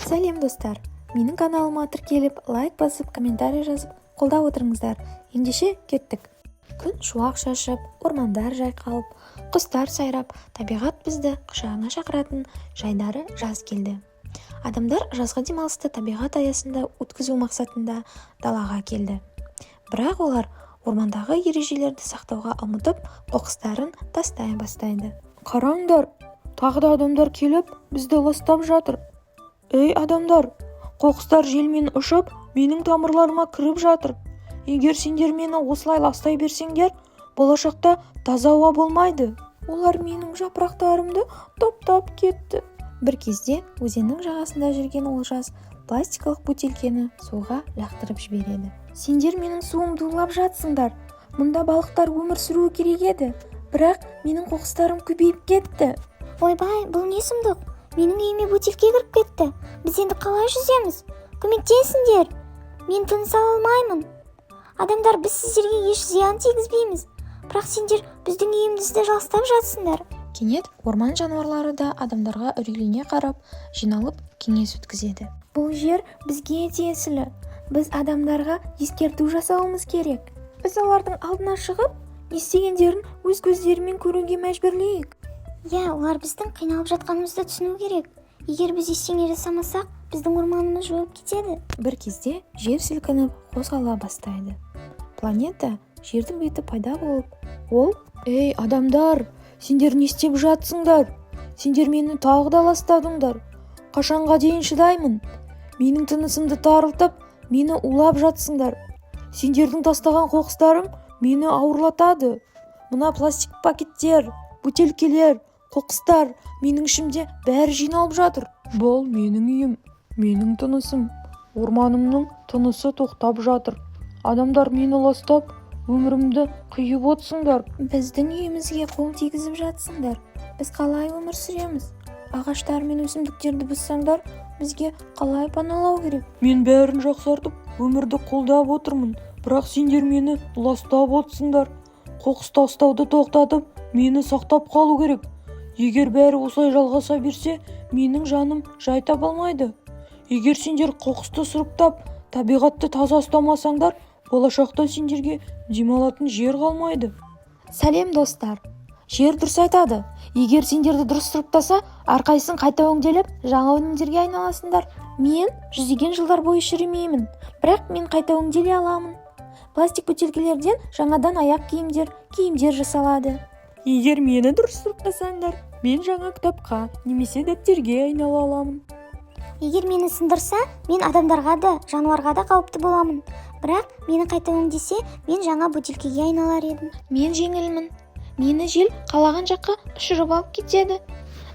Сәлем достар, менің каналыма тіркеліп, лайк басып, комментарий жазып, қолдап отырыңыздар. Ендеше кеттік. Күн шуақ шашып, ормандар жайқалып, құстар сайрап, табиғат бізді құшағына шақыратын жайдары жаз келді. Адамдар жазғы демалысты табиғат аясында өткізу мақсатында далаға келді. Бірақ олар ормандағы ережелерді сақтауға ұмытып, қоқыстарын тастай бастайды. Қараңдар, тағы да адамдар келіп, бізді ластап жатыр. Ей адамдар, қоқыстар желмен ұшып, менің тамырларыма кіріп жатыр. Егер сендер мені осылай ластай берсеңдер, болашақта таза ауа болмайды. Олар менің жапырақтарымды топтап кетті. Бір кезде өзеннің жағасында жүрген Олжас пластикалық бөтелкені суға лақтырып жібереді. Сендер менің суымды улап жатсыңдар. Мұнда балықтар өмір сүруі керек еді. Бірақ менің қоқыстарым көбейіп кетті. Ойбай, бұл не сұмдық? Менің үйіме бөтелке кіріп кетті. Біз енді қалай жүземіз? Көмектесіңдер. Мен тыныс ала алмаймын. Адамдар, біз сіздерге еш зиян тигізбейміз. Бірақ сендер біздің үйімізді ластап жатсыңдар. Кенет орман жануарлары да адамдарға үрейлене қарап, жиналып кеңес өткізеді. Бұл жер бізге тиесілі. Біз адамдарға ескерту жасауымыз керек. Біз олардың алдына шығып, не істегендерін өз көздерімен көруге мәжбүрлейік. Иә, олар біздің қиналып жатқанымызды түсіну керек. Егер біз ештеңе жасамасақ, біздің орманымыз жойылып кетеді. Бір кезде жер сілкініп, қозғала бастайды. Планета жердің беті пайда болып, ол: «Ей, адамдар, сендер не істеп жатсыңдар? Сендер мені тағы да ластадыңдар. Қашанға дейін шыдаймын? Менің тынысымды тарылтып, мені улап жатсыңдар. Сендердің тастаған қоқыстарым мені ауырлатады. Мына пластик пакеттер, бөтелкелер, қоқыстар менің ішімде бәрі жиналып жатыр. Бұл менің үйім, менің тынысым. Орманымның тынысы тоқтап жатыр. Адамдар мені ластап, өмірімді қиып отсыңдар. Біздің үйімізге қол тигізіп жатсыңдар. Біз қалай өмір сүреміз? Ағаштар мен өсімдіктерді бұзсаңдар, бізге қалай паналау керек? Мен бәрін жақсартып, өмірді қолдап отырмын. Бірақ сендер мені ластап отсыңдар. Қоқыс тастауды тоқтатып, мені сақтап қалу керек. Егер бәрі осылай жалғаса берсе, менің жаным жай таба алмайды. Егер сендер қоқысты сұрыптап, табиғатты таза ұстамасаңдар, болашақта сендерге демалатын жер қалмайды. Сәлем достар. Жер дұрыс айтады. Егер сендерді дұрыс сұрыптаса, әрқайсың қайта өңделіп, жаңа өнімдерге айналасыңдар. Мен жүздеген жылдар бойы шірімеймін, бірақ мен қайта өңделе аламын. Пластик бөтелкелерден жаңадан аяқ киімдер жасалады. Егер мені дұрыс сұрыптасаңдар, мен жаңа кітапқа немесе дәптерге айнала аламын. Егер мені сындырса, мен адамдарға да, жануарға да қауіпті боламын. Бірақ мені қайта өңдесе, мен жаңа бөтелкеге айналар едім. Мен жеңілмін. Мені жел қалаған жаққа ұшырып алып кетеді.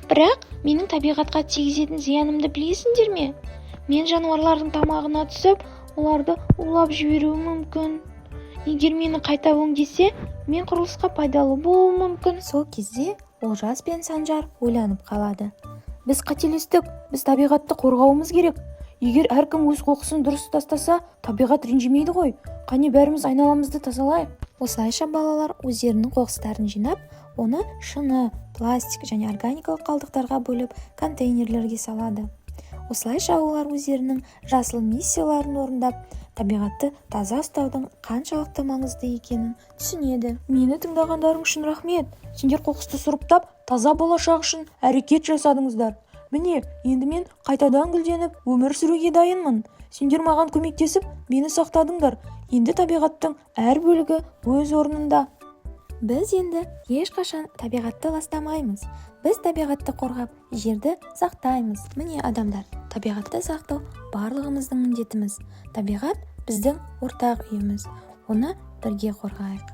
Бірақ менің табиғатқа тигізетін зиянымды білесіңдер ме? Мен жануарлардың тамағына түсіп, оларды улап жіберуім мүмкін. Егер мені қайта өңдесе, мен құрылысқа пайдалы болуым мүмкін. Сол кезде Олжас пен Санжар ойланып қалады. Біз қателестік, біз табиғатты қорғауымыз керек. Егер әркім өз қоқысын дұрыс тастаса, табиғат ренжімейді ғой. Қане бәріміз айналамызды тазалайық. Осылайша балалар өздерінің қоқыстарын жинап, оны шыны, пластик және органикалық қалдықтарға бөліп контейнерлерге салады. Осылайша олар өздерінің жасыл миссияларын орындап, табиғатты таза ұстаудың қаншалықты маңызды екенін түсінеді. Мені тыңдағандарың үшін рахмет. Сендер қоқысты сұрыптап, таза болашақ үшін әрекет жасадыңыздар. Міне, енді мен қайтадан гүлденіп, өмір сүруге дайынмын. Сендер маған көмектесіп, мені сақтадыңдар. Енді табиғаттың әр бөлігі өз орнында. Біз енді ешқашан табиғатты ластамаймыз. Біз табиғатты қорғап, жерді сақтаймыз. Міне адамдар, табиғатты сақтау барлығымыздың міндетіміз. Табиғат біздің ортақ үйіміз. Оны бірге қорғайық.